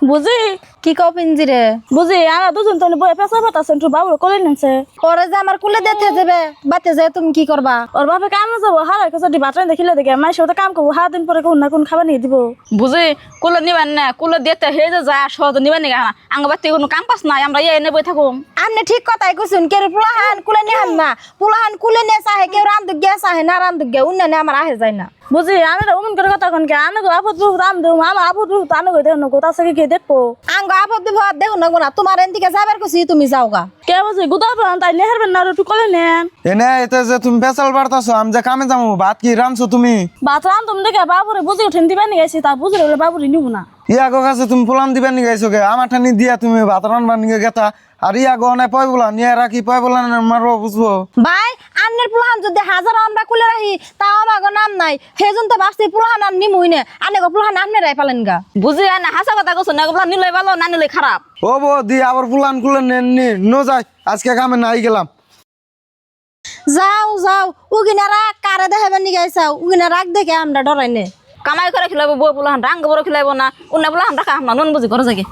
বুঝি কি কও পিঞ্জিরে বুঝি আমরা দুজন তো বই পেশা পাতাছেন তো বাবুর কোলে নিছে ওরে যে আমার কুলে দিতে যাবে বাতে যায় তুমি কি করবা ওর বাপে কামে যাবো হারাই যদি বাটাই দেখিলে দেখে মাইসে তো কাম করবো 7 দিন পরে কোন না কোন খাবার নিয়ে দিব বুঝি কুলো নিবেন না কুলো দিতে হে যে যায় সহজ নিবেন না আঙ্গ বাড়িতে কোনো কাম কাজ নাই আমরা এনে বই থাকুম আমনে ঠিক কথাই কইছুন কেউ পুলাহান কুলে নিহাম না পুলাহান কুলে নিয়ে চাহে কেউ রান্ধুক গিয়া চাহে না রান্ধুক গিয়া উন্নয়নে আমার আহে যায় না বুঝি আমি অমন করে কথা কোন কে আনে গো আপদ রাম দেব আমার আপদ আনে গো দেন গো তার সাথে কে দেখবো আঙ্গ আপদ বিপদ দেখো না গোনা তোমার এদিকে যাবার কইছি তুমি যাওগা কে বুঝি গুদা পান তাই নেহারবেন না একটু কোলে নেন এনে এতে যে তুমি পেশাল বাড়তাছো আমি যে কামে যাবো ভাত কি রাঁধছো তুমি বাত রাম তুমি দেখে বাবুরে বুঝি উঠেন দিবেন নি গেছি তা বুঝি বলে বাবুরে নিব না ইয়াগো কাছে তুমি পোলান দিবেন নি গাইছো গে আমার ঠানি দিয়া তুমি ভাত রান্না নিয়ে গেতা আর ইয়াগো অনেক পয় বলা নিয়ে রাখি পয় বলা মারবো বুঝবো ভাই আন্নের পুলাহান যদি হাজার আমরা কুলে রাখি তাও আমাগো নাম নাই সেজন তো ভাবছি পুলাহান আর নিমুই নে আনে গো পুলাহান আমনে রাই পালেন গা বুঝি না হাসা কথা কইছ না এগুলা নিলে ভালো না নিলে খারাপ ও বো দি আবার পোলান কুলে নেননি ন যাই আজকে কামে নাই গেলাম যাও যাও উগিনারা কারে দেখাবেন নি গাইছাও উগিনা রাখ দেখে আমরা ডরাই নে কামাই করে খিলাইব বই পোলাহান রাঙ্গ বড় খিলাইব না উন্না পোলাহান রাখা আমরা নুন বুঝি করে যাগে